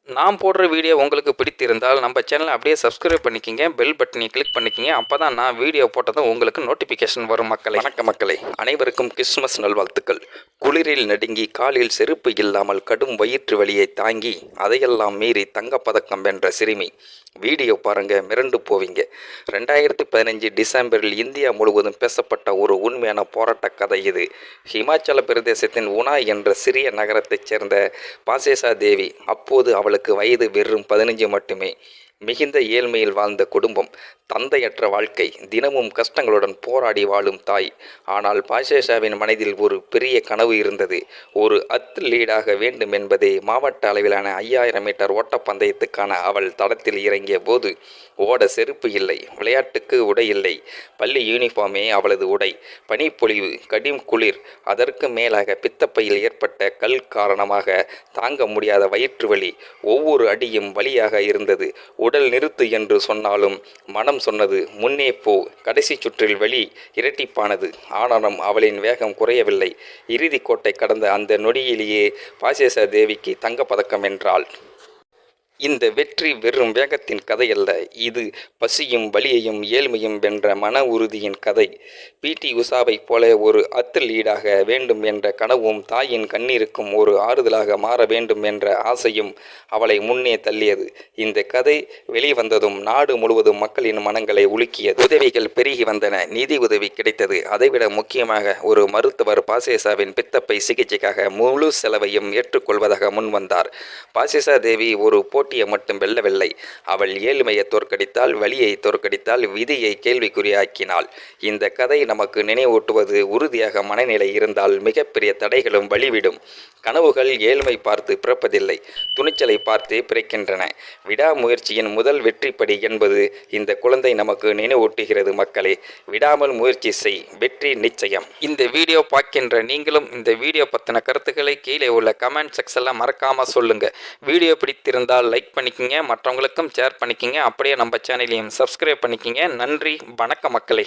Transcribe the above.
நான் போடுற வீடியோ உங்களுக்கு பிடித்திருந்தால் நம்ம சேனலை அப்படியே சப்ஸ்கிரைப் பண்ணிக்கிங்க, பெல் பட்டனை கிளிக் பண்ணிக்கிங்க. அப்போ தான் நான் வீடியோ போட்டதும் உங்களுக்கு நோட்டிஃபிகேஷன் வரும் மக்களை. வணக்கம் மக்களை, அனைவருக்கும் கிறிஸ்துமஸ் நல்வாழ்த்துக்கள். குளிரில் நடுங்கி காலில் செருப்பு இல்லாமல் கடும் வயிற்று வலியை தாங்கி அதையெல்லாம் மீறி தங்கப்பதக்கம் வென்ற சிறுமி. வீடியோ பாருங்க, மிரண்டு போவீங்க. 2015 டிசம்பரில் இந்தியா முழுவதும் பேசப்பட்ட ஒரு உண்மையான போராட்ட கதை இது. ஹிமாச்சல பிரதேசத்தின் உனா என்ற சிறிய நகரத்தைச் சேர்ந்த பாசேசா தேவி. அப்போது அவளுக்கு வயது வெறும் 15 மட்டுமே. மிகுந்த ஏழ்மையில் வாழ்ந்த குடும்பம், தந்தையற்ற வாழ்க்கை, தினமும் கஷ்டங்களுடன் போராடி வாழும் தாய். ஆனால் பாஷேஷாவின் மனதில் ஒரு பெரிய கனவு இருந்தது. ஒரு அத்லீடாக வேண்டும் என்பதே. மாவட்ட அளவிலான 5000 மீட்டர் ஓட்டப்பந்தயத்துக்கான அவள் தடத்தில் இறங்கிய போது ஓட செருப்பு இல்லை, விளையாட்டுக்கு உடை இல்லை, பள்ளி யூனிஃபார்மே அவளது உடை. பனிப்பொழிவு, கடும் குளிர், அதற்கு மேலாக பித்தப்பையில் ஏற்பட்ட கல் காரணமாக தாங்க முடியாத வயிற்று வலி. ஒவ்வொரு அடியும் வலியாக இருந்தது. உடல் நிறுத்து என்று சொன்னாலும் மனம் சொன்னது முன்னே போ. கடைசி சுற்றில் வலி இரட்டிப்பானது. ஆனாலும் அவளின் வேகம் குறையவில்லை. இறுதி கோட்டை கடந்த அந்த நொடியிலேயே பாசேசா தேவிக்கு தங்கப்பதக்கம் வென்றாள். இந்த வெற்றி வெறும் வேகத்தின் கதையல்ல, இது பசியும் வலியையும் ஏழ்மையும் வென்ற மன உறுதியின் கதை. பிடி உஷாவை போல ஒரு அத்லீடாக வேண்டும் என்ற கனவும், தாயின் கண்ணீருக்கும் ஒரு ஆறுதலாக மாற வேண்டும் என்ற ஆசையும் அவளை முன்னே தள்ளியது. இந்த கதை வெளிவந்ததும் நாடு முழுவதும் மக்களின் மனங்களை உலுக்கியது. உதவிகள் பெருகி வந்தன, நிதி உதவி கிடைத்தது. அதைவிட முக்கியமாக ஒரு மருத்துவர் பாசேசாவின் பித்தப்பை சிகிச்சைக்காக முழு செலவையும் ஏற்றுக்கொள்வதாக முன்வந்தார். பாசேசா தேவி ஒரு போட்டியை மட்டும் வெல்லவில்லை. அவள் ஏழ்மையை தோற்கடித்தால், வலியை தோற்கடித்தால், விதியை கேள்விக்குறியாக்கினாள். இந்த கதை நமக்கு நினைவூட்டுவது, உறுதியாக மனநிலை இருந்தால் மிகப்பெரிய தடைகளும் வழிவிடும். கனவுகள் ஏழ்மை பார்த்து பிறப்பதில்லை, துணிச்சலை பார்த்தே பிறக்கின்றன. விடாமுயற்சியின் முதல் வெற்றிப்படி என்பது இந்த குழந்தை நமக்கு நினைவூட்டுகிறது. மக்களே, விடாமல் முயற்சி செய், வெற்றி நிச்சயம். இந்த வீடியோ பார்க்கின்ற நீங்களும் இந்த வீடியோ பற்றின கருத்துக்களை கீழே உள்ள கமெண்ட் செக்ஷனில் மறக்காமல் சொல்லுங்க. வீடியோ பிடித்திருந்தால் லைக் பண்ணிக்கிங்க, மற்றவங்களுக்கும் ஷேர் பண்ணிக்கிங்க. அப்படியே நம்ம சேனலையும் சப்ஸ்கிரைப் பண்ணிக்கிங்க. நன்றி, வணக்கம் மக்களே.